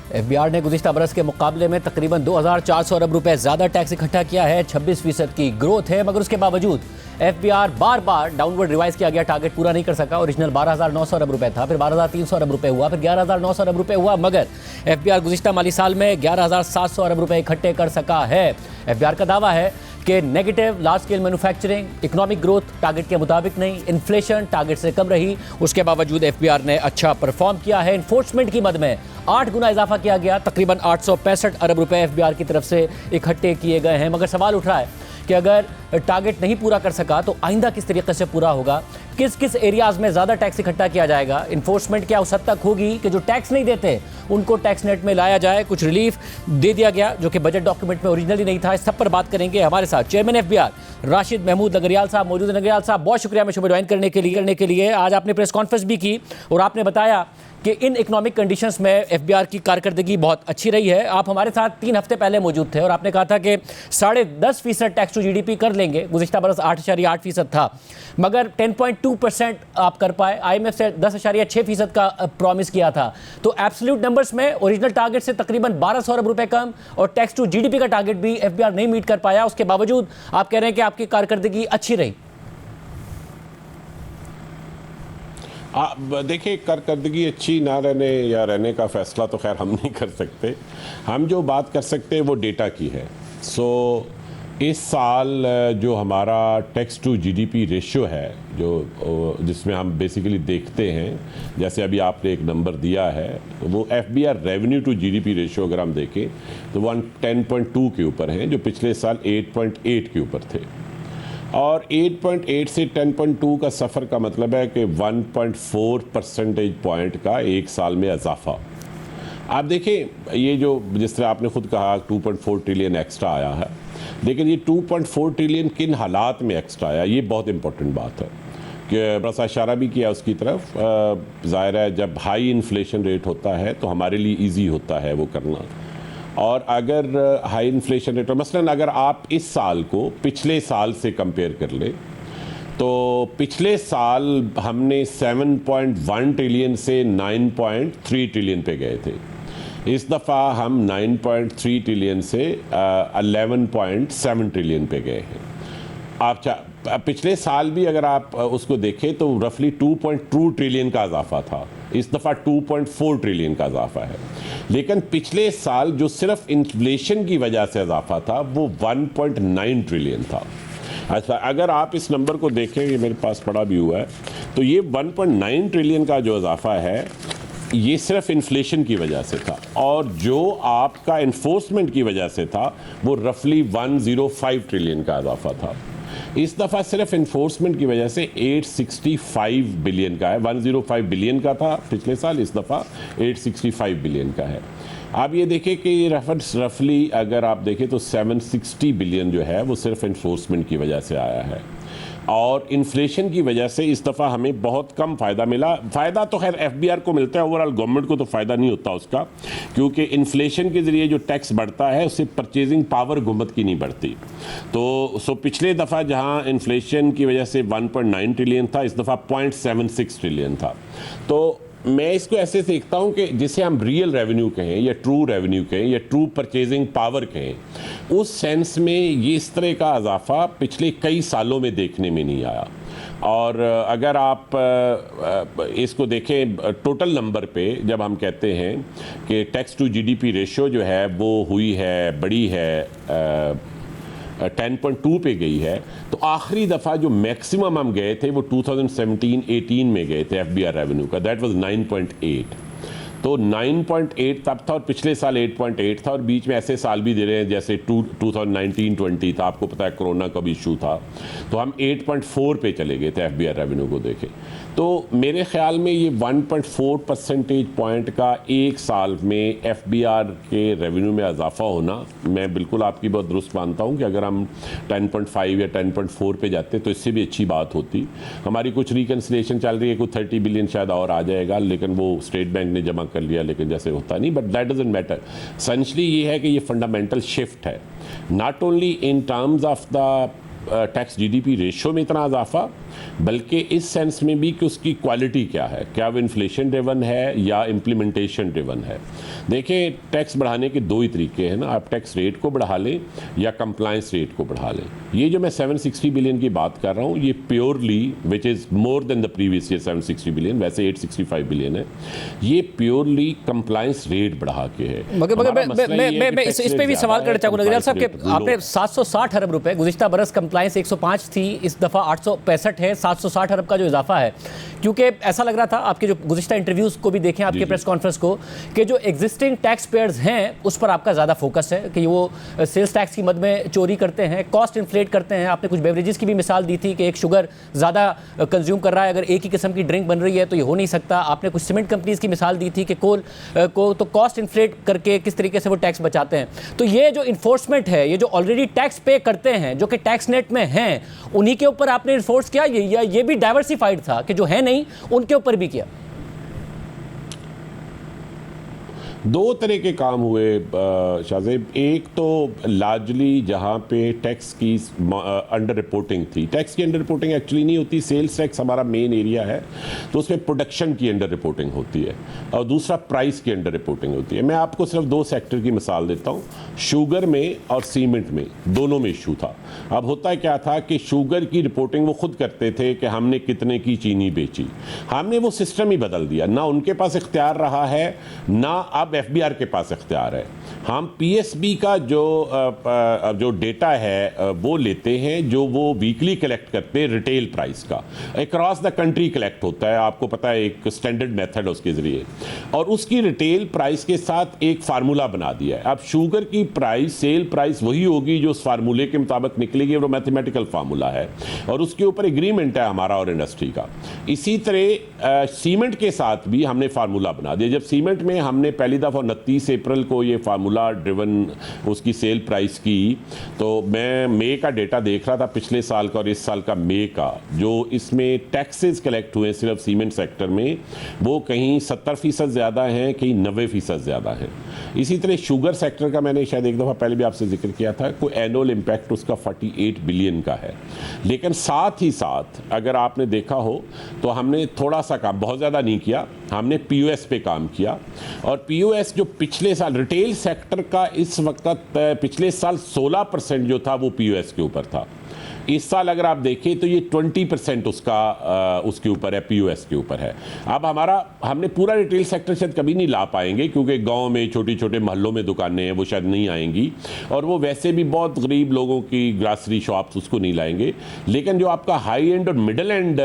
FBR ने गुज़िश्ता बरस के मुकाबले में तकरीबन 2,400 अरब रुपए ज़्यादा टैक्स इकट्ठा किया है। 26% की ग्रोथ है, मगर उसके बावजूद एफबीआर बार बार डाउनवर्ड रिवाइज किया गया टारगेट पूरा नहीं कर सका। ओरिजिनल 12,900 अरब रुपए था, फिर 12,300 अरब रुपए हुआ, फिर 11,900 अरब रुपए हुआ, मगर एफबीआर गुज़िश्ता माली साल में 11,700 अरब रुपए इकट्ठे कर सका है। एफबीआर का दावा है कि negative large scale manufacturing, economic growth target के मुताबिक नहीं, इन्फ्लेशन टारगेट से कम रही, उसके बावजूद एफबीआर ने अच्छा परफॉर्म किया है। इन्फोर्समेंट की मद में 8 गुना इजाफा किया गया, तकरीबन 865 अरब रुपए एफबीआर की तरफ से इकट्ठे किए गए हैं। मगर सवाल उठ रहा है कि अगर टारगेट नहीं पूरा कर सका तो आइंदा किस तरीके से पूरा होगा, किस किस एरियाज में ज़्यादा टैक्स इकट्ठा किया जाएगा, इन्फोर्समेंट क्या उस हद तक होगी कि जो टैक्स नहीं देते उनको टैक्स नेट में लाया जाए। कुछ रिलीफ दे दिया गया जो कि बजट डॉक्यूमेंट में ओरिजिनली नहीं था। इस सब पर बात करेंगे। हमारे साथ चेयरमैन एफबीआर राशिद महमूद नगरियाल साहब मौजूद हैं। नगरियाल साहब, बहुत शुक्रिया मुझे ज्वाइन करने के लिए। आज आपने प्रेस कॉन्फ्रेंस भी की और आपने बताया कि इन इकोनॉमिक कंडीशंस में एफबीआर की कारकर्दगी बहुत अच्छी रही है। आप हमारे साथ 3 हफ्ते पहले मौजूद थे और आपने कहा था कि 10.5% टैक्स टू जीडीपी कर लेंगे। गुज़िश्ता बरस 8.8% था, मगर 10.2% आप कर पाए। आईएमएफ से 10.6% का प्रॉमिस किया था। तो एब्सोल्यूट नंबर्स में ओरिजिनल टारगेट से तकरीबन 1,200 अरब रुपए कम और टैक्स टू जीडीपी का टारगेट भी एफबीआर नहीं मीट कर पाया। उसके बावजूद आप कह रहे हैं कि आपकी कारकर्दगी अच्छी रही। देखिए, कारकर्दगी अच्छी ना रहने या रहने का फैसला तो खैर हम नहीं कर सकते। हम जो बात कर सकते हैं वो डेटा की है। इस साल जो हमारा टैक्स टू जीडीपी रेशियो है, जो जिसमें हम बेसिकली देखते हैं, जैसे अभी आपने एक नंबर दिया है, वो FBR revenue to GDP ratio अगर हम देखें तो वो 10.2 के ऊपर हैं, जो पिछले साल 8.8 के ऊपर थे। और 8.8 से 10.2 का सफ़र का मतलब है कि 1.4 परसेंटेज पॉइंट का एक साल में इजाफा। आप देखें, ये जो जिस तरह आपने खुद कहा 2.4 ट्रिलियन एक्स्ट्रा आया है, लेकिन ये 2.4 ट्रिलियन किन हालात में एक्स्ट्रा आया, ये बहुत इंपॉर्टेंट बात है कि बस इशारा भी किया उसकी तरफ। ज़ाहिर है जब हाई इन्फ्लेशन रेट होता है तो हमारे लिए ईजी होता है वो करना। और अगर हाई इन्फ्लेशन रेट, मसलन अगर आप इस साल को पिछले साल से कंपेयर कर लें तो पिछले साल हमने 7.1 ट्रिलियन से 9.3 ट्रिलियन पे गए थे। इस दफ़ा हम 9.3 ट्रिलियन से 11.7 ट्रिलियन पे गए हैं। आप पिछले साल भी अगर आप उसको देखें तो रफली 2.2 ट्रिलियन का इजाफा था, इस दफ़ा 2.4 ट्रिलियन का इजाफा है। लेकिन पिछले साल जो सिर्फ इन्फ्लेशन की वजह से इजाफा था वो 1.9 ट्रिलियन था। अच्छा, अगर आप इस नंबर को देखें, ये मेरे पास पड़ा भी हुआ है, तो ये 1.9 ट्रिलियन का जो इजाफा है ये सिर्फ इन्फ्लेशन की वजह से था, और जो आपका इन्फोर्समेंट की वजह से था वो रफली 105 ट्रिलियन का इजाफा था। इस दफ़ा सिर्फ इन्फोर्समेंट की वजह से 865 बिलियन का है। 105 बिलियन का था पिछले साल, इस दफ़ा 865 बिलियन का है। आप ये देखें कि ये रफली अगर आप देखें तो 760 बिलियन जो है वो सिर्फ इन्फोर्समेंट की वजह से आया है, और इन्फ्लेशन की वजह से इस दफ़ा हमें बहुत कम फ़ायदा मिला। फ़ायदा तो खैर एफबीआर को मिलता है, ओवरऑल गवर्नमेंट को तो फ़ायदा नहीं होता उसका, क्योंकि इन्फ्लेशन के ज़रिए जो टैक्स बढ़ता है उससे परचेजिंग पावर हुकूमत की नहीं बढ़ती। तो पिछले दफ़ा जहां इन्फ्लेशन की वजह से 1.9 ट्रिलियन था, इस दफ़ा 0.76 ट्रिलियन था। तो मैं इसको ऐसे देखता हूं कि जिसे हम रियल रेवेन्यू कहें या ट्रू रेवेन्यू कहें या ट्रू परचेजिंग पावर कहें, उस सेंस में ये इस तरह का इजाफा पिछले कई सालों में देखने में नहीं आया। और अगर आप इसको देखें टोटल नंबर पे, जब हम कहते हैं कि टैक्स टू जीडीपी रेशियो जो है वो हुई है, बड़ी है, 10.2 पे गई है, तो आखिरी दफ़ा जो मैक्सिमम हम गए थे वो 2017-18 में गए थे एफबीआर रेवेन्यू का, दैट वाज 9.8। तो 9.8 तब था और पिछले साल 8.8 था, और बीच में ऐसे साल भी दे रहे हैं जैसे 2019-20 था, आपको पता है कोरोना का भी इशू था, तो हम 8.4 पे चले गए थे एफबीआर रेवेन्यू को देखें। तो मेरे ख्याल में ये 1.4 परसेंटेज पॉइंट का एक साल में एफबीआर के रेवेन्यू में इजाफा होना, मैं बिल्कुल आपकी बहुत दुरुस्त मानता हूँ कि अगर हम 10.5 या 10.4 पे जाते तो इससे भी अच्छी बात होती। हमारी कुछ रिकन्सिलेशन चल रही है, कुछ 30 बिलियन शायद और आ जाएगा, लेकिन वो स्टेट बैंक ने जमा कर लिया, लेकिन जैसे होता नहीं, but that doesn't matter. Essentially ये है कि ये फंडामेंटल शिफ्ट है, not only in terms of the tax GDP ratio में इतना इजाफा, बल्कि इस सेंस में भी कि उसकी क्वालिटी क्या है, क्या वो इन्फ्लेशन ड्रिवन है या इम्प्लीमेंटेशन ड्रिवन है। देखिए, टैक्स बढ़ाने के दो ही तरीके हैं ना, आप टैक्स रेट को बढ़ा लें या कंप्लायंस रेट को बढ़ा लें। ये जो मैं 760 बिलियन की बात कर रहा हूँ, ये purely which is more than the previous year 760 billion, वैसे 865 बिलियन है, ये प्योरली कंप्लायंस रेट बढ़ा के है। मैं इस पे भी सवाल करना चाहूंगा नगरियाल साहब कि आपने 760 अरब रुपए, गुज़िश्ता बरस कंप्लायंस 105 थी, इस दफ़ा 865 है, 760 अरब का जो इजाफा है, क्योंकि ऐसा लग रहा था आपके जो गुज़िश्ता इंटरव्यूज़ को भी देखें, आपके प्रेस कॉन्फ्रेंस को, कि जो एग्जिस्टिंग टैक्स पेयर्स हैं उस पर आपका ज़्यादा फोकस है कि वो सेल्स टैक्स की मद में चोरी करते हैं, कॉस्ट इन्फ्लेट करते हैं। आपने कुछ बेवरेजेस की भी मिसाल दी थी कि एक शुगर ज़्यादा कंज्यूम कर रहा है, अगर एक ही किस्म की ड्रिंक बन रही है तो ये हो नहीं सकता। आपने कुछ सीमेंट कंपनीज़ की मिसाल दी थी कि कोल को तो कॉस्ट इन्फ्लेट करके किस तरीके से वो टैक्स बचाते हैं। तो ये जो इन्फोर्समेंट है, ये जो ऑलरेडी टैक्स पे करते हैं, जो कि टैक्स नेट में हैं, उन्हीं के ऊपर आपने इन्फोर्स किया, ये भी डाइवर्सिफाइड था कि जो है नहीं उनके ऊपर भी किया? दो तरह के काम हुए शाहजेब। एक तो लार्जली जहाँ पे टैक्स की अंडर रिपोर्टिंग थी, टैक्स की अंडर रिपोर्टिंग एक्चुअली नहीं होती, सेल्स टैक्स हमारा मेन एरिया है, तो उसमें प्रोडक्शन की अंडर रिपोर्टिंग होती है, और दूसरा प्राइस की अंडर रिपोर्टिंग होती है। मैं आपको सिर्फ दो सेक्टर की मिसाल देता हूँ, शुगर में और सीमेंट में, दोनों में इशू था। अब होता क्या था कि शुगर की रिपोर्टिंग वो खुद करते थे कि हमने कितने की चीनी बेची, हमने वो सिस्टम ही बदल दिया, ना उनके पास इख्तियार रहा है, ना अब एफबीआर के पास इख्तियार है। हम पीएसबी का जो डेटा है वो लेते हैं, जो वो वीकली कलेक्ट करते हैं रिटेल प्राइस का, अक्रॉस द कंट्री कलेक्ट होता है, आपको पता है, एक स्टैंडर्ड मेथड उसके जरिए, और उसकी रिटेल प्राइस के साथ एक फार्मूला बना दिया है। अब शुगर की प्राइस, सेल प्राइस वही होगी जो उस फार्मूले के मुताबिक निकलेगी, वो मैथमेटिकल फार्मूला है, और उसके ऊपर एग्रीमेंट है हमारा और इंडस्ट्री का। इसी तरह सीमेंट के साथ भी हमने फार्मूला बना दिया। जब सीमेंट में हमने पहली दफ़ा 29 अप्रैल को ये फार्मूला ड्रिवन उसकी सेल प्राइस की, तो मैं मई का डेटा देख रहा था, पिछले साल का और इस साल का मई का, जो इसमें टैक्सेस कलेक्ट हुए सिर्फ सीमेंट सेक्टर में, वो कहीं 70% ज़्यादा हैं, कहीं 90% ज़्यादा हैं। इसी तरह शुगर सेक्टर का मैंने शायद एक दफ़ा पहले भी आपसे जिक्र किया था, कोई एनुअल इम्पैक्ट उसका 48 बिलियन का है। लेकिन साथ ही साथ अगर आपने देखा हो तो हमने थोड़ा सा काम, बहुत ज़्यादा नहीं किया, हमने पीओएस पे काम किया, और पीओएस जो पिछले साल रिटेल सेक्टर का इस वक्त पिछले साल 16% जो था वो पीओएस के ऊपर था। इस साल अगर आप देखें तो ये 20% उसके ऊपर है, पीओएस के ऊपर है। अब हमने पूरा रिटेल सेक्टर शायद कभी नहीं ला पाएंगे, क्योंकि गांव में छोटे छोटे मोहल्लों में दुकानें हैं, वो शायद नहीं आएंगी, और वो वैसे भी बहुत गरीब लोगों की ग्रासरी शॉप्स उसको नहीं लाएंगे। लेकिन जो आपका हाई एंड और मिडल एंड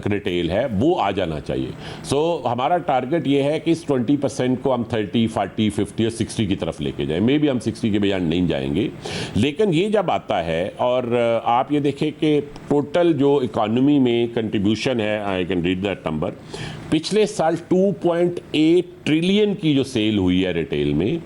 रिटेल है वो आ जाना चाहिए। सो हमारा टारगेट ये है कि इस 20% को हम 30, 40, 50 और 60 की तरफ लेके जाएं। मे बी हम 60 के बजाय नहीं जाएंगे, लेकिन ये जब आता है, और आप ये देखें कि टोटल जो इकोनॉमी में कंट्रीब्यूशन है, I can read that number, पिछले साल 2.8 ट्रिलियन की जो सेल हुई है रिटेल में,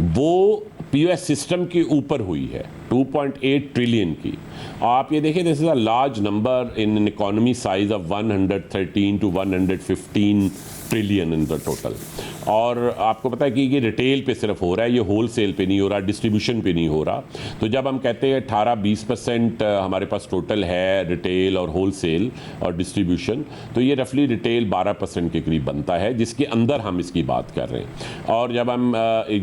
वो पीओएस सिस्टम के ऊपर हुई है, 2.8 ट्रिलियन की। आप ये देखिए, this is a large number in an economy size of 113 to 115 trillion in the total. और आपको पता है कि ये रिटेल पे सिर्फ हो रहा है, ये होल सेल पे नहीं हो रहा, डिस्ट्रीब्यूशन पे नहीं हो रहा। तो जब हम कहते हैं 18-20% हमारे पास टोटल है रिटेल और होल सेल और डिस्ट्रीब्यूशन, तो ये रफली रिटेल 12% के करीब बनता है, जिसके अंदर हम इसकी बात कर रहे हैं। और जब हम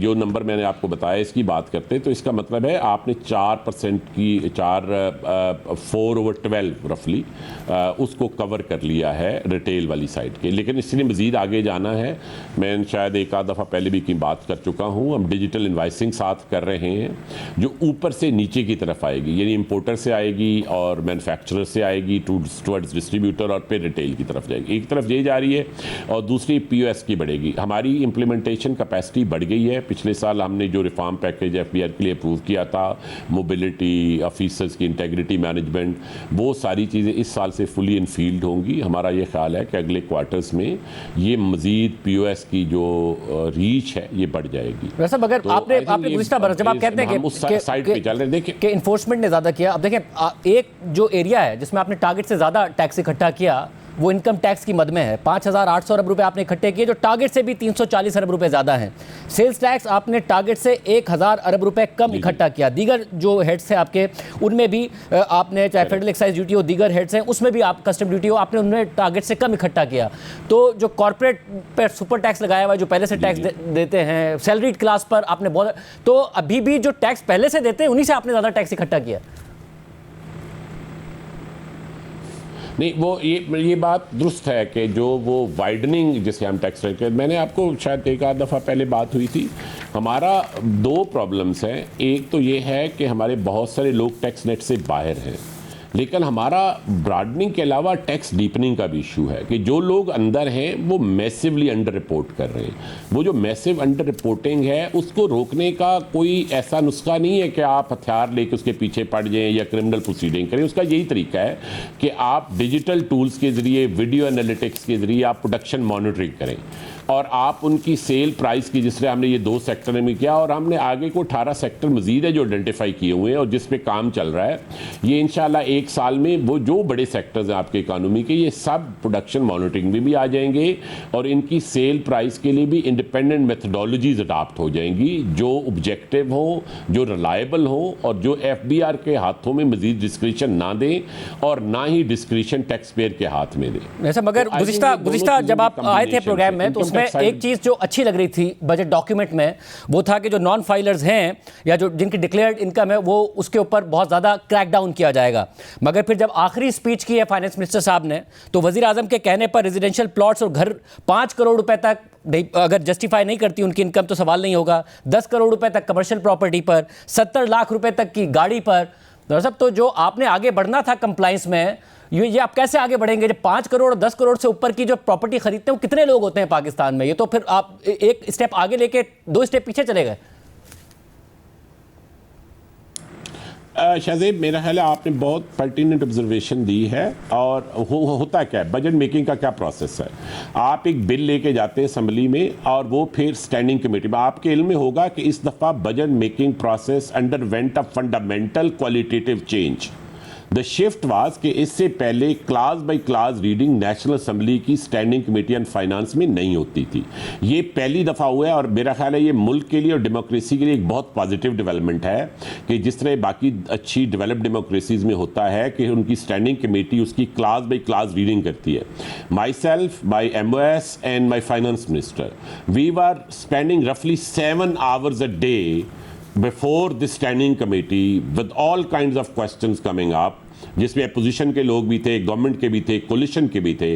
जो नंबर मैंने आपको बताया इसकी बात करते हैं, तो इसका मतलब है आपने 4% की 4/12 रफली उसको कवर कर लिया है रिटेल वाली साइड के। लेकिन इसलिए मज़ीद आगे जाना है। मैं शायद एक आध दफ़ा पहले भी की बात कर चुका हूँ, हम डिजिटल इन्वाइसिंग साथ कर रहे हैं, जो ऊपर से नीचे की तरफ आएगी, यानी इंपोर्टर से आएगी और मैन्युफैक्चरर से आएगी टुवर्ड्स डिस्ट्रीब्यूटर, और फिर रिटेल की तरफ जाएगी। एक तरफ ये जा रही है और दूसरी पीओएस की बढ़ेगी। हमारी इम्प्लीमेंटेशन कैपेसिटी बढ़ गई है। पिछले साल हमने जो रिफॉर्म पैकेज एफबीआर के लिए अप्रूव किया था, मोबिलिटी, ऑफिसर्स की इंटेग्रिटी मैनेजमेंट, वो सारी चीज़ें इस साल से फुली इन फील्ड होंगी। हमारा ये ख्याल है कि अगले क्वार्टर्स में ये मजीद पीओएस की जो रीच है ये बढ़ जाएगी। वैसे अगर तो आपने गुज़िश्ता बरस, जब आप कहते हैं कि उस साइड पे चल रहे हैं, देखिए कि इन्फोर्समेंट ने ज़्यादा किया, अब देखें एक जो एरिया है जिसमें आपने टारगेट से ज़्यादा टैक्स इकट्ठा किया वो इनकम टैक्स की मद में है। 5,800 अरब रुपए आपने इकट्ठे किए, जो टारगेट से भी 340 अरब रुपए ज़्यादा हैं। सेल्स टैक्स आपने टारगेट से 1,000 अरब रुपए कम इकट्ठा किया। दीगर जो हेड्स हैं आपके, उनमें भी आपने, चाहे फेडरल एक्साइज ड्यूटी हो, दीगर हेड्स हैं उसमें भी आप, कस्टम ड्यूटी हो, आपने उनमें टारगेट से कम इकट्ठा किया। तो जो कॉर्पोरेट पर सुपर टैक्स लगाया हुआ है, जो पहले से टैक्स देते हैं, सैलरीड क्लास पर आपने बहुत, तो अभी भी जो टैक्स पहले से देते हैं उन्हीं से आपने ज़्यादा टैक्स इकट्ठा किया। नहीं, वो ये बात दुरुस्त है कि जो वो वाइडनिंग जिसे हम टैक्स रेट, मैंने आपको शायद एक आध दफ़ा पहले बात हुई थी, हमारा दो प्रॉब्लम्स हैं। एक तो ये है कि हमारे बहुत सारे लोग टैक्स नेट से बाहर हैं, लेकिन हमारा ब्रॉडनिंग के अलावा टैक्स डीपनिंग का भी इशू है कि जो लोग अंदर हैं वो मैसिवली अंडर रिपोर्ट कर रहे हैं। वो जो मैसिव अंडर रिपोर्टिंग है उसको रोकने का कोई ऐसा नुस्खा नहीं है कि आप हथियार लेके उसके पीछे पड़ जाएं या क्रिमिनल प्रोसीडिंग करें। उसका यही तरीका है कि आप डिजिटल टूल्स के ज़रिए, वीडियो एनालिटिक्स के ज़रिए आप प्रोडक्शन मॉनिटरिंग करें और आप उनकी सेल प्राइस की, जिस तरह हमने ये 2 सेक्टर में किया और हमने आगे को 18 सेक्टर मजीद है जो आइडेंटिफाई किए हुए हैं और जिस पे काम चल रहा है। ये इंशाल्लाह 1 साल में वो जो बड़े सेक्टर्स हैं आपके इकोनॉमी के, ये सब प्रोडक्शन मॉनिटरिंग में भी आ जाएंगे और इनकी सेल प्राइस के लिए भी इंडिपेंडेंट मेथडोलॉजीज अडॉप्ट हो जाएंगी जो ऑब्जेक्टिव हो, जो रिलायबल हो और जो FBR के हाथों में मजीद डिस्क्रिशन ना दें और ना ही डिस्क्रिशन टैक्स पेयर के हाथ में दें। ऐसा मगर गुज़िश्ता जब आप आए थे प्रोग्राम में, तो उसमें एक चीज जो अच्छी लग रही थी बजट डॉक्यूमेंट में, वो था कि जो नॉन फाइलर्स हैं या जो जिनकी डिक्लेयर्ड इनकम है, वो उसके ऊपर बहुत ज़्यादा क्रैकडाउन किया जाएगा। मगर फिर जब आखिरी स्पीच की है फाइनेंस मिनिस्टर साहब ने, तो वजीर आजम के कहने पर रेजिडेंशियल प्लॉट्स और घर 5 करोड़ रुपए तक अगर जस्टिफाई नहीं करती उनकी इनकम तो सवाल नहीं होगा, 10 करोड़ रुपए तक कमर्शियल प्रॉपर्टी पर, 70 लाख रुपए तक की गाड़ी पर। दरअसल तो जो आपने आगे बढ़ना था कंप्लाइंस में, ये आप कैसे आगे बढ़ेंगे जब 5 करोड़ और 10 करोड़ से ऊपर की जो प्रॉपर्टी खरीदते हैं वो कितने लोग होते हैं पाकिस्तान में? ये तो फिर आप एक स्टेप आगे लेके 2 स्टेप पीछे चले गए। शाहजेब, मेरा ख्याल है आपने बहुत पर्टिनेंट ऑब्जर्वेशन दी है। और होता क्या है, बजट मेकिंग का क्या प्रोसेस है? आप एक बिल लेके जाते हैं असम्बली में और वो फिर स्टैंडिंग कमेटी में, आपके इल्म में होगा कि इस दफ़ा budget making process underwent a fundamental qualitative change. The shift was कि इससे पहले class by class reading national assembly की स्टैंडिंग कमेटी ऑन फाइनेंस में नहीं होती थी। ये पहली दफ़ा हुआ है और मेरा ख्याल है ये मुल्क के लिए और डेमोक्रेसी के लिए एक बहुत पॉजिटिव डेवलपमेंट है कि जिस तरह बाकी अच्छी डेवलप्ड डेमोक्रेसीज़ में होता है कि उनकी स्टैंडिंग कमेटी उसकी क्लास बाय क्लास रीडिंग करती है। Myself, my MOS and my finance minister, we were spending रफली 7 hours a day before the standing committee with all kinds of questions coming up, जिसमें opposition के लोग भी थे, government के भी थे, कोलिशन के भी थे।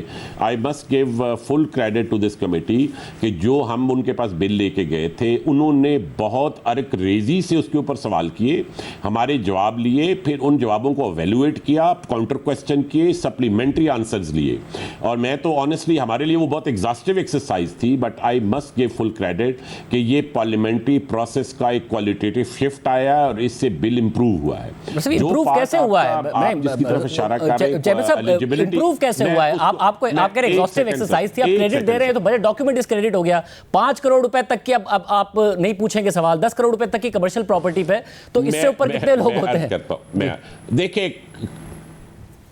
I must give full credit to this committee कि जो हम उनके पास बिल लेके गए थे उन्होंने बहुत अर्क रेजी से उसके ऊपर सवाल किए, हमारे जवाब लिए, फिर उन जवाबों को एवेलुएट किया, काउंटर क्वेश्चन किए, सप्लीमेंट्री आंसर्स लिए। और मैं तो ऑनेस्टली हमारे लिए वो बहुत एग्जॉस्टिव एक्सरसाइज थी, but I must give full credit कि ये पार्लियामेंट्री प्रोसेस का एक क्वालिटेटिव शिफ्ट आया और इससे बिल इंप्रूव हुआ है। इंप्रूव कैसे हुआ है? जिसकी तरफ इशारा कर रहे हैं, इंप्रूव कैसे हुआ है? आप कह रहे एग्जॉस्टिव एक्सरसाइज थी, आप क्रेडिट दे रहे हैं तो बड़े डॉक्यूमेंट डिस्क्रेडिट हो गया। 5 करोड़ रुपए तक की अब आप नहीं पूछेंगे सवाल, 10 करोड़ रुपए तक की कमर्शियल प्रॉपर्टी पे, तो इससे ऊपर कितने लोग होते हैं? देखिए,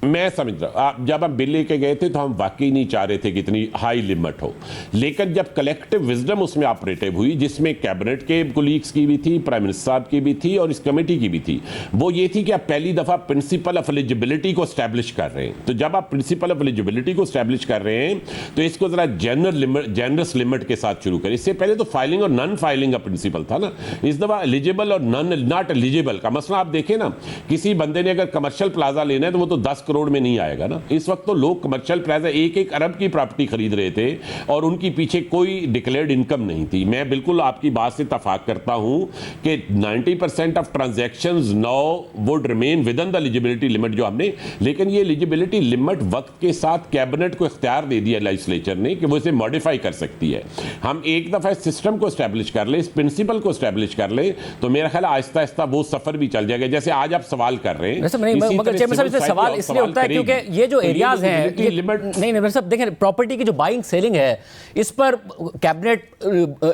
मैं समझ रहा हूँ, जब हम बिल लेके गए थे तो हम वाकई नहीं चाह रहे थे कि इतनी हाई लिमिट हो, लेकिन जब कलेक्टिव विजडम उसमें ऑपरेटिव हुई, जिसमें कैबिनेट के कोलीग्स की भी थी, प्राइम मिनिस्टर साहब की भी थी और इस कमेटी की भी थी, वो ये थी कि आप पहली दफ़ा प्रिंसिपल ऑफ एलिजिबिलिटी को स्टैब्लिश कर रहे हैं। तो जब आप प्रिंसिपल ऑफ एलिजिबिलिटी को स्टैब्लिश कर रहे हैं तो इसको ज़रा जेनरस लिमिट के साथ शुरू करें। इससे पहले तो फाइलिंग और नॉन फाइलिंग का प्रिंसिपल था ना, इस दफ़ा एलिजिबल और नॉट एलिजिबल का मसला आप देखें ना। किसी बंदे ने अगर कमर्शियल प्लाजा लेना है तो वो तो 10 करोड़ में नहीं आएगा ना। इस वक्त तो लोग कमर्शियल प्लाजा 1-1 अरब की प्रॉपर्टी खरीद रहे थे और उनकी पीछे कोई डिक्लेयर्ड इनकम नहीं थी। मैं बिल्कुल आपकी बात से इत्तफाक करता हूं कि 90% of transactions now would remain with in the eligibility limit जो हमने, लेकिन ये एलिजिबिलिटी लिमिट वक्त के साथ कैबिनेट को इख्तियार दे दिया लेजिस्लेचर ने कि वो इसे मॉडिफाई कर सकती है। हम एक दफा इस सिस्टम को एस्टैब्लिश कर ले, इस प्रिंसिपल को एस्टैब्लिश कर ले, तो मेरा ख्याल आहिस्ता आहिस्ता वो सफर भी चल जाएगा। जैसे आज आप सवाल कर रहे हैं, मगर सवाल इसलिए इसलिए होता है क्योंकि ये जो एरियाज हैं, नहीं साहब देखें, प्रॉपर्टी की जो बाइंग सेलिंग है इस पर कैबिनेट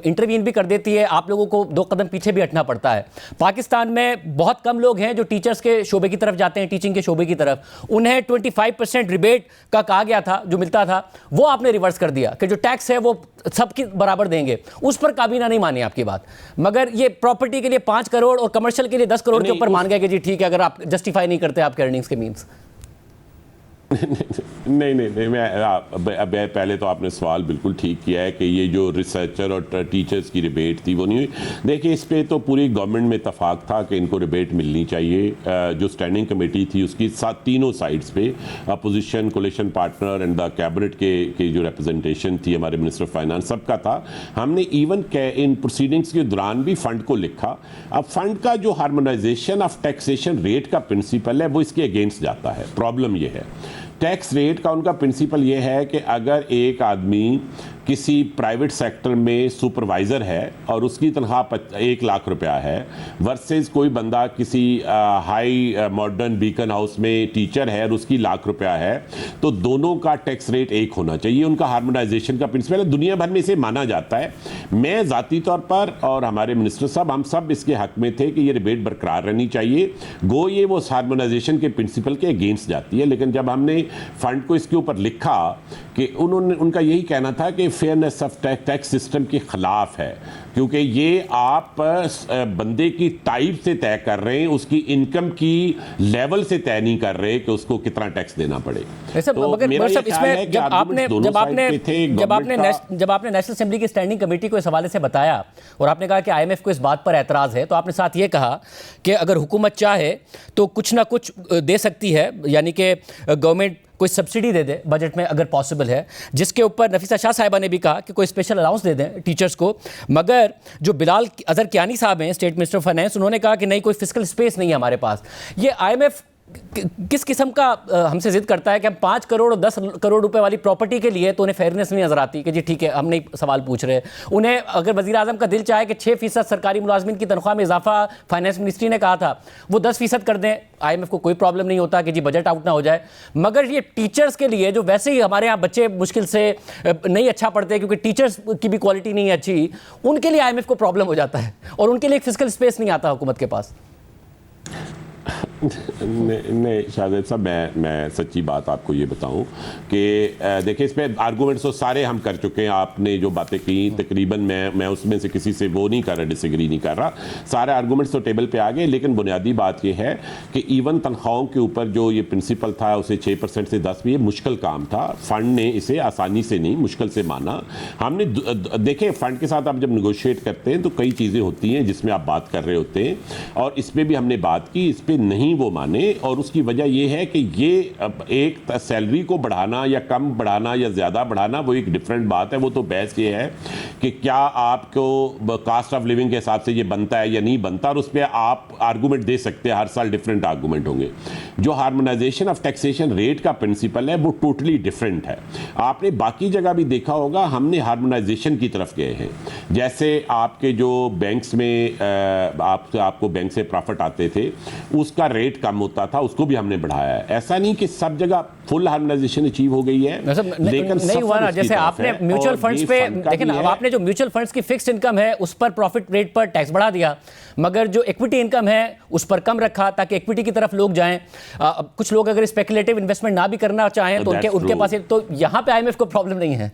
इंटरवीन भी कर देती है, आप लोगों को 2 कदम पीछे भी हटना पड़ता है। पाकिस्तान में बहुत कम लोग हैं जो टीचर्स के शोबे की तरफ जाते हैं, टीचिंग के शोबे की तरफ। उन्हें 25% रिबेट का कहा गया था जो मिलता था, वो आपने रिवर्स कर दिया कि जो टैक्स है वो सबकी बराबर देंगे। उस पर काबीना नहीं मानी आपकी बात, मगर ये प्रॉपर्टी के लिए 5 करोड़ और कमर्शियल के लिए 10 करोड़ के ऊपर मान गए कि जी ठीक है, अगर आप जस्टिफाई नहीं करते आपके अर्निंग्स के मीन्स। नहीं, मैं पहले तो आपने सवाल बिल्कुल ठीक किया है कि ये जो रिसर्चर और टीचर्स की रिबेट थी वो नहीं हुई। देखिए, इस पे तो पूरी गवर्नमेंट में इत्तेफाक था कि इनको रिबेट मिलनी चाहिए। जो स्टैंडिंग कमेटी थी उसकी तीनों साइड्स पे, opposition, coalition partner and the cabinet के जो रिप्रेजेंटेशन थी, हमारे मिनिस्टर ऑफ फाइनेंस, सबका था। हमने इवन इन प्रोसीडिंग्स के दौरान भी फंड को लिखा। अब फंड का जो हार्मोनाइजेशन ऑफ टैक्सेशन रेट का प्रिंसिपल है वो इसके अगेंस्ट जाता है। प्रॉब्लम ये है, टैक्स रेट का उनका प्रिंसिपल ये है कि अगर एक आदमी किसी प्राइवेट सेक्टर में सुपरवाइज़र है और उसकी तनख्वाह 1 लाख रुपया है वर्सेस कोई बंदा किसी हाई मॉडर्न बीकन हाउस में टीचर है और उसकी लाख रुपया है, तो दोनों का टैक्स रेट एक होना चाहिए। उनका हार्मोनाइजेशन का प्रिंसिपल है, दुनिया भर में इसे माना जाता है। मैं ज़ाती तौर पर और हमारे मिनिस्टर साहब, हम सब इसके हक में थे कि ये रिबेट बरकरार रहनी चाहिए। गो ये वो हार्मोनाइजेशन के प्रिंसिपल के अगेंस्ट जाती है, लेकिन जब हमने फंड को इसके ऊपर लिखा कि उनका यही कहना था कि फेयरनेस ऑफ टैक्स सिस्टम के खिलाफ है, क्योंकि ये आप बंदे की टाइप से तय कर रहे हैं, उसकी इनकम की लेवल से तय नहीं कर रहे कि उसको कितना टैक्स देना पड़े। तो मगर इसमें जब आपने नेशनल असेंबली की स्टैंडिंग कमेटी को इस हवाले से बताया और आपने कहा कि IMF को इस बात पर एतराज़ है, तो आपने साथ ये कहा कि अगर हुकूमत चाहे तो कुछ ना कुछ दे सकती है, यानी कि गवर्नमेंट कोई सब्सिडी दे दे बजट में अगर पॉसिबल है, जिसके ऊपर नफीसा शाह साहिबा ने भी कहा कि कोई स्पेशल अलाउंस दे दें टीचर्स को। मगर जो बिलाल अजहर कियानी साहब हैं, स्टेट मिनिस्टर ऑफ फाइनेंस, उन्होंने कहा कि नहीं, कोई फिस्कल स्पेस नहीं है हमारे पास। ये IMF किस किस्म का हमसे जिद करता है कि हम 5 करोड़ और 10 करोड़ रुपए वाली प्रॉपर्टी के लिए, तो उन्हें फेयरनेस नहीं नजर आती कि जी ठीक है हम नहीं सवाल पूछ रहे। उन्हें अगर वज़ीर आज़म का दिल चाहे कि 6% सरकारी मुलाजमिन की तनख्वाह में इजाफा फाइनेंस मिनिस्ट्री ने कहा था वो 10% कर दें, IMF को कोई प्रॉब्लम नहीं होता कि जी बजट आउट ना हो जाए। मगर ये टीचर्स के लिए, जो वैसे ही हमारे यहाँ बच्चे मुश्किल से नहीं अच्छा पढ़ते क्योंकि टीचर्स की भी क्वालिटी नहीं है अच्छी, उनके लिए IMF को प्रॉब्लम हो जाता है और उनके लिए एक फिस्कल स्पेस नहीं आता हुकूमत के पास। नहीं शाहजेब साहब, मैं सच्ची बात आपको ये बताऊं कि देखिए, इस पे आर्गूमेंट्स तो सारे हम कर चुके हैं। आपने जो बातें की तकरीबन मैं उसमें से किसी से वो नहीं कर रहा, डिसएग्री नहीं कर रहा, सारे आर्गूमेंट्स तो टेबल पे आ गए। लेकिन बुनियादी बात ये है कि इवन तनख्वाहों के ऊपर जो ये प्रिंसिपल था उसे 6% से 10 भी, ये मुश्किल काम था। फंड ने इसे आसानी से नहीं, मुश्किल से माना। हमने देखे, फंड के साथ आप जब निगोशिएट करते हैं तो कई चीज़ें होती हैं जिसमें आप बात कर रहे होते हैं, और इस पर भी हमने बात की, इस पर नहीं वो माने। और उसकी वजह यह है कि ये एक सैलरी को बढ़ाना या कम बढ़ाना या ज़्यादा बढ़ाना वो एक डिफरेंट बात है। वो तो बहस ये है कि क्या आपको कास्ट ऑफ लिविंग के हिसाब से ये बनता है या नहीं बनता, और उस पर आप आर्गूमेंट दे सकते हैं। हर साल डिफरेंट आर्गूमेंट होंगे। जो हार्मोनाइजेशन ऑफ टैक्सेशन रेट का प्रिंसिपल है वो टोटली डिफरेंट है। आपने बाकी जगह भी देखा होगा, हमने हार्मोनाइजेशन की तरफ गए हैं। जैसे आपके जो बैंक्स में आपको बैंक से प्रॉफिट आते थे उसका रेट कम होता था, उसको भी हमने बढ़ाया है। ऐसा नहीं कि सब जगह फुल हार्मोनाइजेशन अचीव हो गई है, लेकिन नहीं हुआ ना। जैसे आपने म्यूचुअल फंड्स पे देखिए ना, अब आपने जो म्यूचुअल फंड्स की फिक्स्ड इनकम है उस पर प्रॉफिट रेट पर टैक्स बढ़ा दिया, मगर जो इक्विटी इनकम है उस पर कम रखा ताकि इक्विटी की तरफ लोग जाएं। कुछ लोग अगर स्पेकुलेटिव इन्वेस्टमेंट ना भी करना चाहें तो उनके पास, तो यहाँ पे IMF को प्रॉब्लम नहीं है,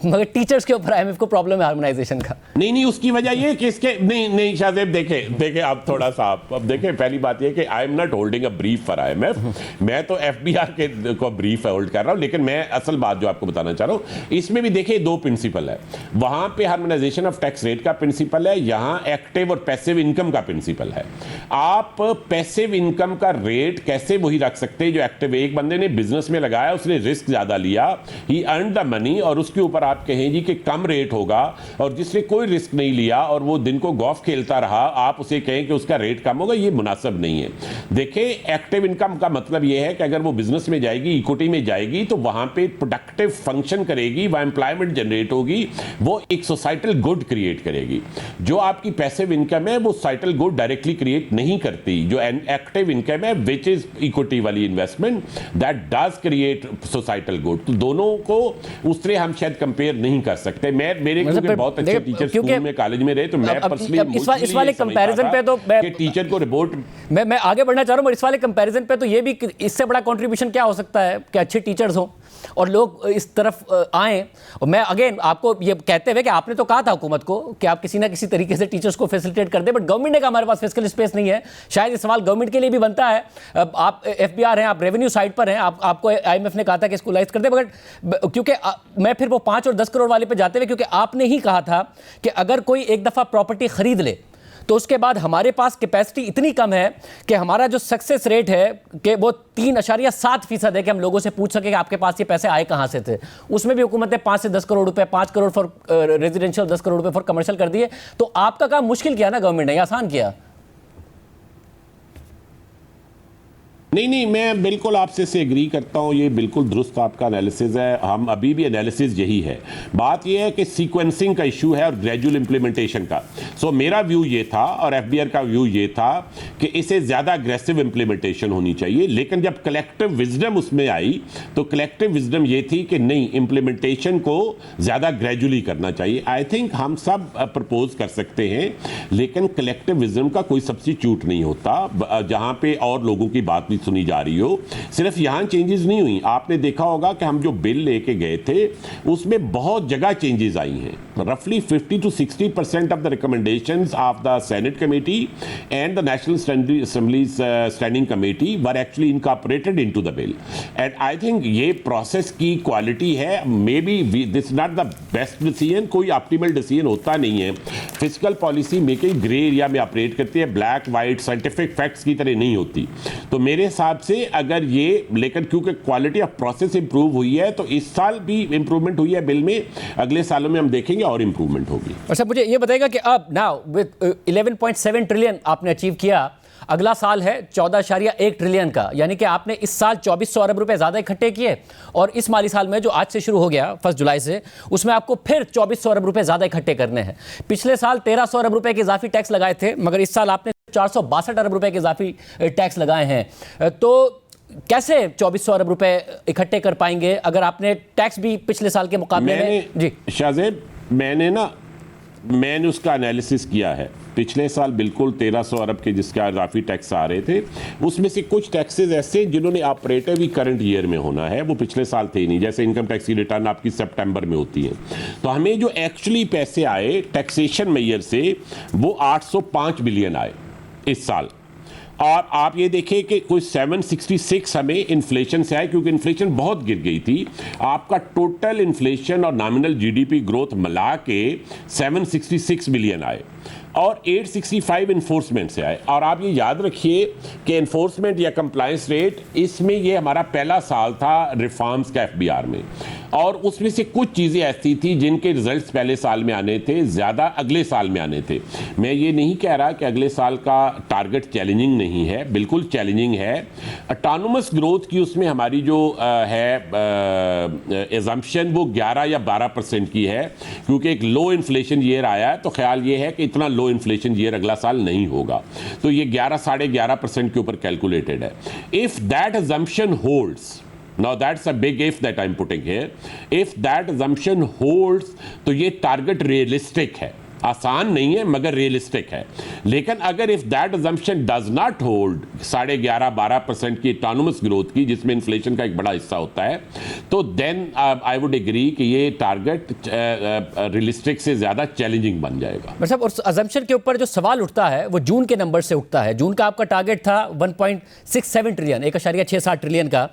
मगर टीचर्स के ऊपर IMF को प्रॉब्लम है हार्मोनाइजेशन का। नहीं, उसकी वजह ये कि इसके नहीं शाहजेब, देखे आप थोड़ा सा, अब देखें, पहली बात ये कि I am not holding a brief for IMF, मैं तो FBR के को ब्रीफ होल्ड कर रहा हूं। लेकिन मैं असल बात जो आपको बताना चाह रहा हूं, इसमें भी देखिए 2 प्रिंसिपल है। वहां पे हार्मोनाइजेशन ऑफ टैक्स रेट का प्रिंसिपल है, यहां एक्टिव और पैसिव इनकम का प्रिंसिपल है। आप पैसिव इनकम का रेट कैसे वही रख सकते हैं जो एक्टिव। एक बंदे ने बिजनेस में लगाया, उसने रिस्क ज्यादा लिया, ही अर्न द मनी, और उसके ऊपर आप कहें जी कि कम रेट होगा और जिसने कोई रिस्क नहीं लिया और वो दिन को गोल्फ खेलता रहा, आप उसे कहें कि उसका रेट कम होगा, ये मुनासिब नहीं है। देखें, एक्टिव इनकम का मतलब ये है कि अगर वो बिजनेस में जाएगी, इक्विटी में जाएगी, तो वहां पे प्रोडक्टिव फंक्शन करेगी, वहां एम्प्लॉयमेंट जनरेट होगी, वो एक सोसाइटल गुड क्रिएट करेगी। जो आपकी पैसिव इनकम है वो सोसाइटल गुड डायरेक्टली क्रिएट नहीं करती। जो एक्टिव इनकम है विच इज इक्विटी वाली investment, that does create societal good. तो दोनों को उस तरह हम शायद कंपेयर नहीं कर सकते। मेरे क्योंकि बहुत अच्छे टीचर स्कूल में, कॉलेज में रहे, तो मैं पर्सनली इस वाले कंपैरिजन पे तो टीचर को रिपोर्ट मैं आगे बढ़ना चाह रहा हूं, इस वाले कंपैरिजन पे तो ये भी, इससे बड़ा कंट्रीब्यूशन क्या हो सकता है कि अच्छे टीचर्स हों और लोग इस तरफ आएं। और मैं अगेन आपको ये कहते हुए कि आपने तो कहा था हुकूमत को कि आप किसी ना किसी तरीके से टीचर्स को फैसिलिटेट कर दे, बट गवर्नमेंट ने कहा हमारे पास फिस्कल स्पेस नहीं है। शायद ये सवाल गवर्नमेंट के लिए भी बनता है। आप एफबीआर हैं, आप रेवेन्यू साइड पर हैं, आपको आईएमएफ ने कहा था कि इसको लाइज कर दे, मगर क्योंकि मैं फिर वो 5 और 10 करोड़ वाले पे जाते हुए, क्योंकि आपने ही कहा था कि अगर कोई एक दफा प्रॉपर्टी खरीद ले तो उसके बाद हमारे पास कैपेसिटी इतनी कम है कि हमारा जो सक्सेस रेट है कि वो 3.7% है कि हम लोगों से पूछ सके कि आपके पास ये पैसे आए कहां से थे। उसमें भी हुकूमत ने 5 से 10 करोड़ रुपए, 5 करोड़ फॉर रेजिडेंशियल, 10 करोड़ रुपए फॉर कमर्शियल कर दिए। तो आपका काम मुश्किल किया ना गवर्नमेंट ने, आसान किया? नहीं, मैं बिल्कुल आपसे से एग्री करता हूँ। ये बिल्कुल दुरुस्त आपका एनालिसिस है। हम अभी भी एनालिसिस यही है। बात ये है कि सीक्वेंसिंग का इशू है और ग्रेजुअल इंप्लीमेंटेशन का। सो मेरा व्यू ये था और एफबीआर का व्यू ये था कि इसे ज़्यादा अग्रेसिव इंप्लीमेंटेशन होनी चाहिए। लेकिन जब कलेक्टिव विजडम उसमें आई तो कलेक्टिव विजडम ये थी कि नहीं, इंप्लीमेंटेशन को ज़्यादा ग्रेजुअली करना चाहिए। आई थिंक हम सब प्रपोज कर सकते हैं, लेकिन कलेक्टिव विजडम का कोई सब्स्टिट्यूट नहीं होता। जहाँ पे और लोगों की बात भी सुनी जा रही हो, सिर्फ यहां चेंजेस नहीं हुई। आपने देखा होगा कि हम जो बिल लेके गए थे उसमें बहुत जगह चेंजेस आई हैं। रफली 50 to 60% of the recommendations of the senate committee and the national assemblies standing committee were actually incorporated into the bill. And I think ये प्रोसेस की क्वालिटी है। May be this not the best decision, कोई optimal decision होता नहीं है। Physical policy making grey area में operate करती है, ब्लैक वाइट साइंटिफिक फैक्ट्स की तरह नहीं होती। तो मेरे हिसाब से अगर ये, लेकिन क्योंकि क्वालिटी ऑफ प्रोसेस इंप्रूव हुई है तो इस साल भी इंप्रूवमेंट हुई है बिल में, अगले सालों में हम देखेंगे और इंप्रूवमेंट होगी। अच्छा, मुझे ये बताइएगा कि अब नाउ विद 11.7 ट्रिलियन आपने अचीव किया, अगला साल है 14.1 ट्रिलियन का, यानी कि आपने इस साल 2400 अरब रुपए ज्यादा इकट्ठे किए और इस माली साल में जो आज से शुरू हो गया 1 जुलाई से, उसमें आपको फिर 2400 अरब रुपए ज्यादा इकट्ठे करने हैं। पिछले साल 1300 अरब रुपए के इजाफी टैक्स लगाए थे, मगर इस साल आपने 462 अरब रुपए के इजाफी टैक्स लगाए हैं। तो कैसे 2400 अरब रुपए इकट्ठे कर पाएंगे अगर आपने टैक्स भी पिछले साल के मुकाबले में? जी शाहजेब, मैंने उसका एनालिसिस किया है। पिछले साल बिल्कुल 1300 अरब के जिसका इजाफी टैक्स आ रहे थे, उसमें से कुछ टैक्सेस ऐसे जिन्होंने ऑपरेटिव ही करंट ईयर में होना है, वो पिछले साल थे ही नहीं। जैसे इनकम टैक्स की रिटर्न आपकी सितंबर में होती है, तो हमें जो एक्चुअली पैसे आए टैक्सेशन मेयर से वो 805 बिलियन आए इस साल। और आप ये देखें कि कोई 766 हमें इन्फ्लेशन से आए, क्योंकि इन्फ्लेशन बहुत गिर गई थी। आपका टोटल इन्फ्लेशन और नॉमिनल जीडीपी ग्रोथ मिला के 766 बिलियन आए और 865 इन्फोर्समेंट से आए। और आप ये याद रखिए कि इन्फोर्समेंट या कंप्लायंस रेट, इसमें ये हमारा पहला साल था रिफॉर्म्स का एफबीआर में, और उसमें से कुछ चीज़ें ऐसी थी जिनके रिजल्ट्स पहले साल में आने थे, ज़्यादा अगले साल में आने थे। मैं ये नहीं कह रहा कि अगले साल का टारगेट चैलेंजिंग नहीं है, बिल्कुल चैलेंजिंग है। ऑटोनोमस ग्रोथ की उसमें हमारी जो एजम्पशन वो 11 या 12% की है, क्योंकि एक लो इन्फ्लेशन ईयर आया है, तो ख्याल ये है कि इतना लो इन्फ्लेशन ईयर अगला साल नहीं होगा। तो ये 11-11.5% के ऊपर कैलकुलेटेड है। If that assumption holds, now that's a big if that I'm putting here, if that assumption holds, तो ये टारगेट रियलिस्टिक है। आसान नहीं है मगर रियलिस्टिक है। लेकिन अगर if that assumption does not hold 11.5-12% की ऑटोनोमस ग्रोथ की, जिसमें इन्फ्लेशन का एक बड़ा हिस्सा होता है, तो देन आई वुड एग्री कि ये टारगेट रियलिस्टिक से ज्यादा चैलेंजिंग बन जाएगा। मतलब और assumption के ऊपर जो सवाल उठता है वो जून के नंबर से उठता है। जून का आपका टारगेट था 1.67 ट्रिलियन, 1.67 ट्रिलियन का,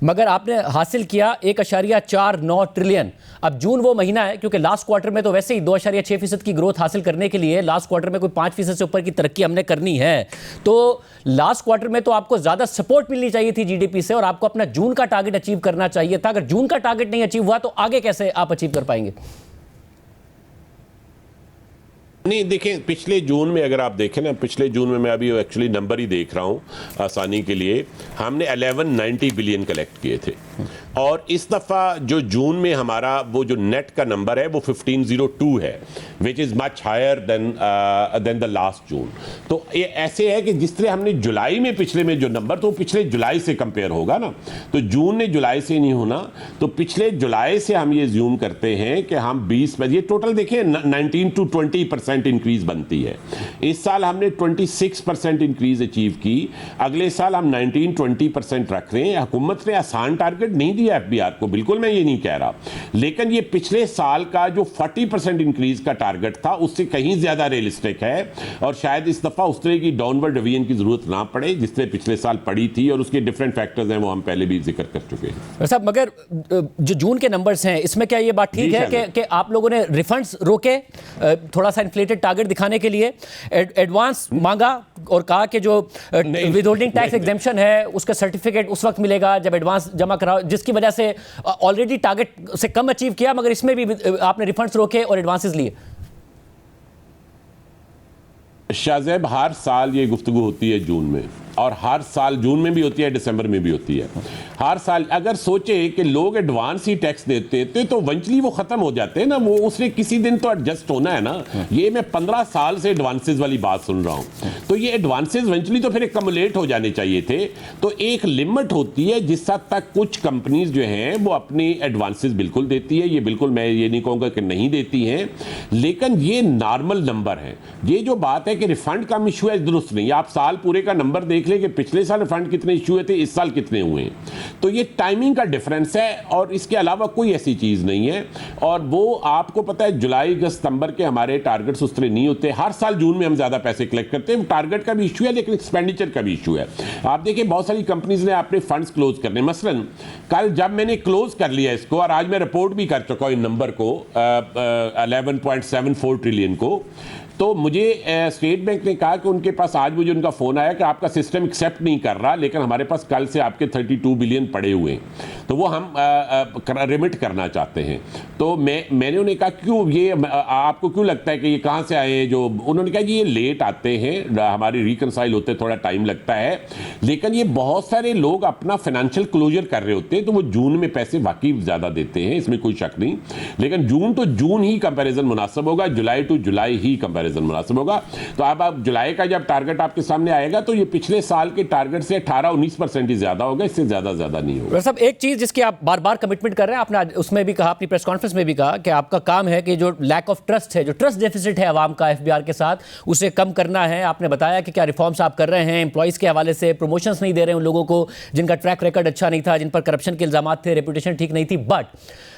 मगर आपने हासिल किया 1.49 ट्रिलियन। अब जून वो महीना है, क्योंकि लास्ट क्वार्टर में तो वैसे ही 2.6% की ग्रोथ ग्रोथ हासिल करने के लिए लास्ट क्वार्टर में कोई 5% से ऊपर की तरक्की हमने करनी है, तो लास्ट क्वार्टर में तो आपको ज़्यादा सपोर्ट मिलनी चाहिए थी जीडीपी से और आपको अपना जून का टारगेट अचीव करना चाहिए था। अगर जून का टारगेट नहीं अचीव हुआ तो आगे कैसे आप अचीव कर पाएंगे? नहीं, देखें, पिछले जून में अगर आप देखें ना, पिछले जून में मैं अभी एक्चुअली नंबर ही देख रहा हूँ आसानी के लिए, हमने 1190 बिलियन कलेक्ट किए थे और इस दफ़ा जो जून में हमारा वो जो नेट का नंबर है वो 1502 है, which is much higher than the last June. तो ये ऐसे है कि जिस तरह हमने जुलाई में पिछले में जो नंबर, तो पिछले जुलाई से कंपेयर होगा ना, तो जून ने जुलाई से नहीं होना, तो पिछले जुलाई से हम ये ज्यूम करते हैं कि हम 20, ये टोटल देखिए 19 to 20% इंक्रीज बनती है। इस साल हमने 26% इंक्रीज अचीव की, अगले साल हम 19-20% रख रहे हैं। हुकूमत ने आसान टारगेट नहीं दिया एफबीआर को, बिल्कुल मैं ये नहीं कह रहा, लेकिन ये पिछले साल का जो 40% इंक्रीज का टारगेट था उससे कहीं ज्यादा रियलिस्टिक है और शायद इस दफा उस तरह की डाउनवर्ड रिवीजन की जरूरत ना पड़े जिस तरह पिछले साल पड़ी थी, और उसके डिफरेंट फैक्टर्स हैं वो हम पहले भी जिक्र कर चुके हैं साहब। मगर जो जून के नंबर्स हैं इसमें क्या ये बात ठीक है कि आप लोगों ने रिफंड्स रोके थोड़ा सा इन्फ्लेटेड टारगेट दिखाने के लिए, एडवांस मांगा और कहा कि जो विदहोल्डिंग टैक्स एग्जेम्पशन है उसका सर्टिफिकेट उस वक्त मिलेगा जब एडवांस जमा कराओ, जिसकी वजह से ऑलरेडी टारगेट से कम अचीव किया, मगर इसमें भी आपने रिफंड्स रोके और एडवांसेस लिए? शाहजेब, हर साल ये गुफ्तगू होती है जून में, और हर साल जून में भी होती है, दिसंबर में भी होती है। हर साल अगर सोचे कि लोग एडवांस ही टैक्स देते थे तो इवेंचुअली वो खत्म हो जाते हैं ना, वो उसने किसी दिन तो एडजस्ट होना है ना। ये मैं 15 साल से एडवांसेस वाली बात सुन रहा हूं, तो ये एडवांसेस इवेंचुअली तो फिर एकमुलेट हो जाने चाहिए थे। तो एक लिमिट होती है जिस हद तक कुछ कंपनीज जो हैं वो अपनी एडवांसेस बिल्कुल देती है, ये बिल्कुल मैं ये नहीं कहूँगा कि नहीं देती हैं, लेकिन ये नॉर्मल नंबर है। ये जो बात है कि रिफंड कम इशू है, दुरुस्त नहीं। आप साल पूरे का नंबर देख लें कि पिछले साल रिफंड कितने इशू हुए थे, इस साल कितने हुए हैं, तो ये टाइमिंग का डिफरेंस है और इसके अलावा कोई ऐसी चीज नहीं है। और वो आपको पता है जुलाई अगस्त सितंबर के हमारे टारगेट्स उस तरह नहीं होते। हर साल जून में हम ज्यादा पैसे कलेक्ट करते हैं, टारगेट का भी इशू है लेकिन एक्सपेंडिचर का भी इशू है। आप देखिए बहुत सारी कंपनीज ने अपने फंड्स क्लोज करने, मसलन कल जब मैंने क्लोज कर लिया इसको और आज मैं रिपोर्ट भी कर चुका हूं इन नंबर को 11.74 ट्रिलियन को, तो मुझे स्टेट बैंक ने कहा कि उनके पास आज मुझे उनका फ़ोन आया कि आपका सिस्टम एक्सेप्ट नहीं कर रहा, लेकिन हमारे पास कल से आपके 32 बिलियन पड़े हुए हैं, तो वो हम रिमिट करना चाहते हैं। तो मैंने उन्हें कहा क्यों, ये आपको क्यों लगता है कि ये कहाँ से आए? जो उन्होंने कहा कि ये लेट आते हैं, हमारी रिकनसाइल होते थोड़ा टाइम लगता है, लेकिन ये बहुत सारे लोग अपना फाइनेंशियल क्लोजर कर रहे होते हैं, तो वो जून में पैसे वाकई ज़्यादा देते हैं, इसमें कोई शक नहीं। लेकिन जून तो जून ही कंपेरिजन मुनासिब होगा, जुलाई टू जुलाई ही कंपेरिजन मुनासिब होगा। तो अब आप जुलाई का जब टारगेट आपके सामने आएगा तो ये पिछले साल के टारगेट से 18-19% ही ज्यादा होगा, इससे ज्यादा नहीं होगा। साहब एक चीज जिसकी आप बार बार कमिटमेंट कर रहे हैं, आपने उसमें भी कहा, अपनी प्रेस कॉन्फ्रेंस में भी कहा कि आपका काम है कि जो लैक ऑफ ट्रस्ट है, जो ट्रस्ट डेफिसिट है आवाम का एफबीआर के साथ, उसे कम करना है। आपने बताया कि क्या रिफॉर्म्स आप कर रहे हैं, एम्प्लॉइज के हवाले से प्रमोशंस नहीं दे रहे हैं उन लोगों को जिनका ट्रैक रिकॉर्ड अच्छा नहीं था, जिन पर करप्शन के इल्जाम थे, रेपुटेशन ठीक नहीं थी। बट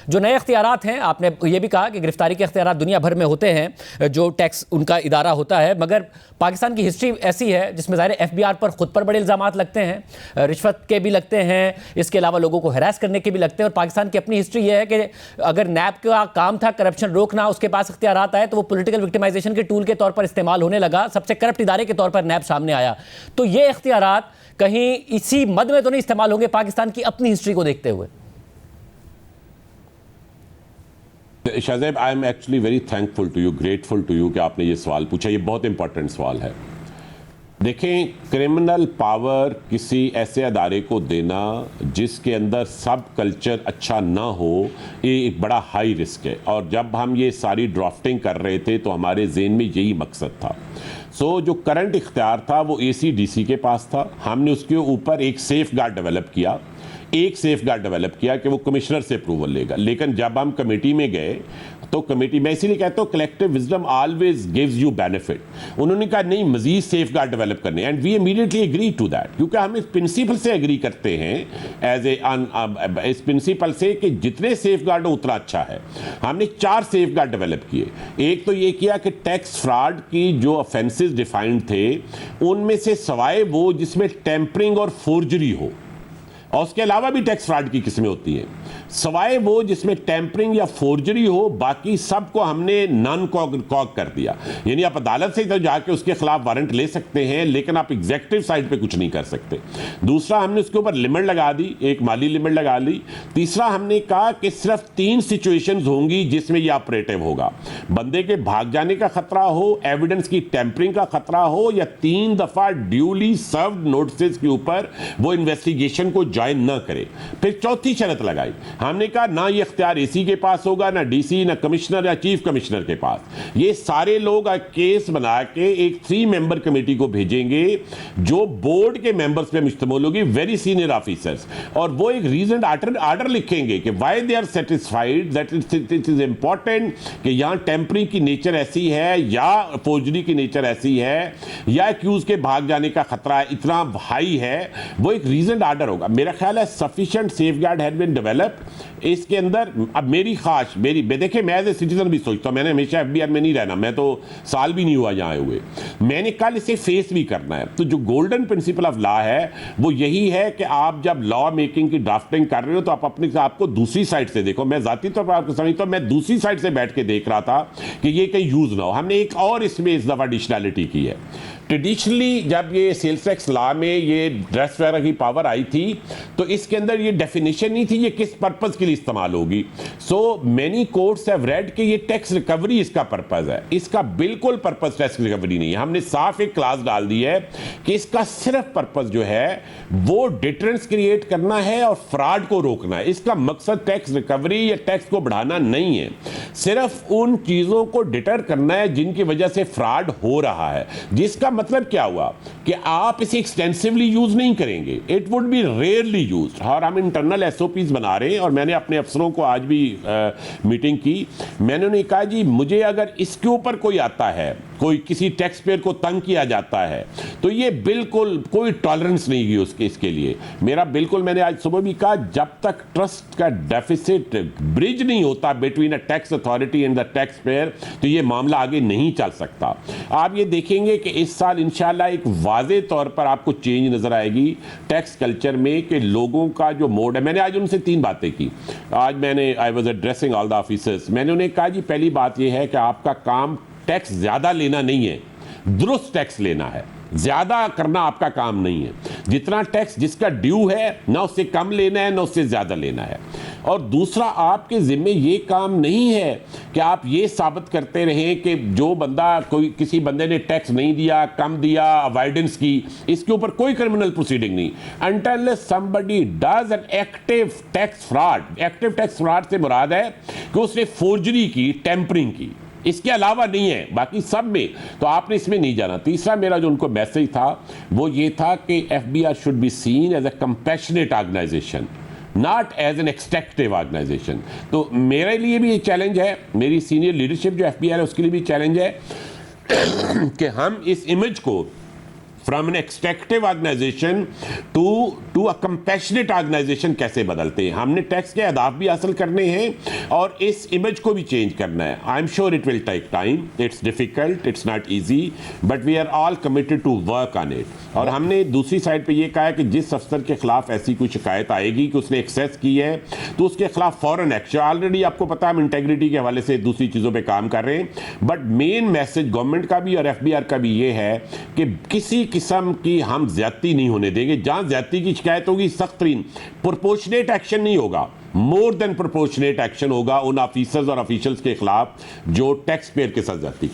जो नए इख्तियारात हैं, आपने ये भी कहा कि गिरफ्तारी के इख्तियारात दुनिया भर में होते हैं, जो टैक्स उनका इदारा होता है, मगर पाकिस्तान की हिस्ट्री ऐसी है जिसमें ज़ाहिर एफबीआर पर खुद पर बड़े इल्जामात लगते हैं, रिश्वत के भी लगते हैं, इसके अलावा लोगों को हरास करने के भी लगते हैं। और पाकिस्तान की अपनी हिस्ट्री ये है कि अगर नैब का काम था करप्शन रोकना, उसके पास इख्तियारात आए तो वो पॉलिटिकल विक्टिमाइजेशन के टूल के तौर पर इस्तेमाल होने लगा, सबसे करप्ट इदारे के तौर पर नैब सामने आया। तो ये इख्तियारात कहीं इसी मद में तो नहीं इस्तेमाल होंगे पाकिस्तान की अपनी हिस्ट्री को देखते हुए? Shahzeb, I am actually very thankful to you, grateful to you कि आपने ये सवाल पूछा, ये बहुत इंपॉर्टेंट सवाल है। देखें, क्रिमिनल पावर किसी ऐसे अदारे को देना जिसके अंदर सब कल्चर अच्छा ना हो, ये एक बड़ा हाई रिस्क है। और जब हम ये सारी ड्राफ्टिंग कर रहे थे तो हमारे ज़हन में यही मकसद था। जो करंट इख्तियार था वो ACDC के पास था, हमने उसके ऊपर एक सेफ गार्ड डेवलप किया, कि वो कमिश्नर से अप्रूवल लेगा। लेकिन जब हम कमेटी में गए तो कमेटी, मैं इसीलिए कहता हूँ collective wisdom always gives you benefit. उन्होंने कहा नहीं, मजीद सेफ गार्ड डेवलप करने, and we immediately agree to that, क्योंकि हम इस प्रिंसिपल से एग्री करते हैं इस प्रिंसिपल से कि जितने सेफ गार्ड हो उतना अच्छा है। हमने 4 सेफ गार्ड डेवलप किए। एक तो ये किया कि टैक्स फ्रॉड की जो ऑफेंसेस डिफाइंड थे उनमें से सवाए वो जिसमें टेम्परिंग और फोर्जरी हो, और उसके अलावा भी टैक्स फ्रॉड की किस्में होती हैं, सवाए वो जिसमें टेम्परिंग या फोर्जरी हो, बाकी सबको हमने नॉन कॉग कर दिया। यानी आप अदालत से तो जाके उसके खिलाफ वारंट ले सकते हैं, लेकिन आप एग्जेक्टिव साइड पे कुछ नहीं कर सकते। दूसरा, हमने उसके ऊपर लिमिट लगा दी, एक माली लिमिट लगा ली। तीसरा, हमने कहा कि सिर्फ 3 सिचुएशंस होंगी जिसमें यह ऑपरेटिव होगा, बंदे के भाग जाने का खतरा हो, एविडेंस की टेम्परिंग का खतरा हो, या 3 दफा ड्यूली सर्व्ड नोटिस के ऊपर वो इन्वेस्टिगेशन को ज्वाइन ना करे। फिर चौथी शर्त लगाई, हमने कहा ना ये इख्तियार एसी के पास होगा, ना डीसी, ना कमिश्नर या चीफ कमिश्नर के पास। ये सारे लोग केस बना के एक 3 मेंबर कमेटी को भेजेंगे जो बोर्ड के मेंबर्स पे मुश्तमिल होगी, वेरी सीनियर ऑफिसर्स, और वो एक रीजन आर्डर लिखेंगे कि why they are satisfied that it is important कि यहां टेम्परिंग की नेचर ऐसी है या फोर्जरी की नेचर ऐसी है या एक्यूज के भाग जाने का खतरा इतना हाई है। वो एक रीजन आर्डर होगा। मेरा ख्याल है sufficient safeguard had been developed इसके अंदर। अब मेरी ख्वाहिश, देखिए मैं एज ए सिटीजन भी सोचता हूं, मैंने हमेशा एफबीआर में नहीं रहना, मैं तो साल भी नहीं हुआ यहाँ आए हुए, मैंने कल इसे फेस भी करना है। तो जो गोल्डन प्रिंसिपल ऑफ लॉ है वो यही है कि आप जब लॉ मेकिंग की ड्राफ्टिंग कर रहे हो तो आप अपने आप को दूसरी साइड से देखो। मैं जाती तौर पर आपको समझता हूं, मैं दूसरी साइड से बैठ के देख रहा था कि ये कहीं यूज ना हो। हमने एक और इसमें इस दफा एडिशनैलिटी की है। ट्रेडिशनली जब ये सेल्स टैक्स लॉ में ये ड्रेस वगैरह की पावर आई थी तो इसके अंदर ये डेफिनेशन नहीं थी ये किस पर्पस के लिए इस्तेमाल होगी। So many courts have read कि ये टैक्स रिकवरी इसका पर्पस है। इसका बिल्कुल पर्पस टैक्स रिकवरी नहीं है। हमने साफ एक क्लास डाल दी है कि इसका सिर्फ पर्पस जो है वो डिटरेंस क्रिएट करना है और फ्रॉड को रोकना है। इसका मकसद टैक्स रिकवरी या टैक्स को बढ़ाना नहीं है, सिर्फ उन चीजों को डिटर करना है जिनकी वजह से फ्रॉड हो रहा है। जिसका मतलब क्या हुआ कि आप इसे एक्सटेंसिवली यूज नहीं करेंगे, it would be rarely used. और हम इंटरनल एसओपीज बना रहे हैं और मैंने अपने अफसरों को आज भी मीटिंग की, मैंने उन्हें कहा जी मुझे अगर इसके ऊपर कोई आता है, कोई किसी टैक्स पेयर को तंग किया जाता है तो ये बिल्कुल कोई टॉलरेंस नहीं की उसके इसके लिए। मेरा बिल्कुल, मैंने आज सुबह भी कहा, जब तक ट्रस्ट का डेफिसिट ब्रिज नहीं होता between a tax authority and the tax payer तो ये मामला आगे नहीं चल सकता। आप ये देखेंगे कि इस साल इंशाल्लाह एक वाज़े तौर पर आपको चेंज नजर आएगी टैक्स कल्चर में कि लोगों का जो मोड है। मैंने आज उनसे 3 बातें की। आज मैंने I was addressing all the officers, मैंने उन्हें कहा जी पहली बात यह है कि आपका काम टैक्स ज्यादा लेना नहीं है, दुरुस्त टैक्स लेना है। ज्यादा करना आपका काम नहीं है। जितना टैक्स जिसका ड्यू है ना उससे कम लेना है ना उससे ज्यादा लेना है। और दूसरा, आपके जिम्मे ये काम नहीं है कि आप ये साबित करते रहें कि जो बंदा कोई किसी बंदे ने टैक्स नहीं दिया, कम दिया, अवॉइडेंस की, इसके ऊपर कोई क्रिमिनल प्रोसीडिंग नहीं। Until somebody does an active tax fraud. Active tax fraud से मुराद है कि उसने फोर्जरी की, टेम्परिंग की, इसके अलावा नहीं है, बाकी सब में तो आपने इसमें नहीं जाना। तीसरा मेरा जो उनको मैसेज था वो ये था कि FBR should be seen as a compassionate organisation, not as an extractive organisation. तो मेरे लिए भी ये चैलेंज है, मेरी सीनियर लीडरशिप जो एफबीआर है उसके लिए भी चैलेंज है कि हम इस इमेज को from an extractive organisation to a compassionate organisation कैसे बदलते हैं। हमने टैक्स के अहदाफ भी हासिल करने हैं और इस इमेज को भी चेंज करना है। I am sure it will take time, it's difficult, it's not easy, but we are all committed to work on it. और हमने दूसरी साइड पे ये कहा है कि जिस अफसर के खिलाफ ऐसी कोई शिकायत आएगी कि उसने एक्सेस की है तो उसके खिलाफ फौरन एक्शन। ऑलरेडी आपको पता है हम इंटेग्रिटी के हवाले से दूसरी चीज़ों पे काम कर रहे हैं, बट मेन मैसेज गवर्नमेंट का भी और एफबीआर का भी ये है कि किसी किस्म की हम ज्यादती नहीं होने देंगे। जहां ज्यादती की शिकायत होगी सख्त तरीन प्रोपोर्शनेट एक्शन नहीं होगा, मोर देन प्रोपोर्शनेट एक्शन होगा उन ऑफिसर्स और ऑफिशियल्स के खिलाफ जो टैक्स पेयर के साथ ज्यादती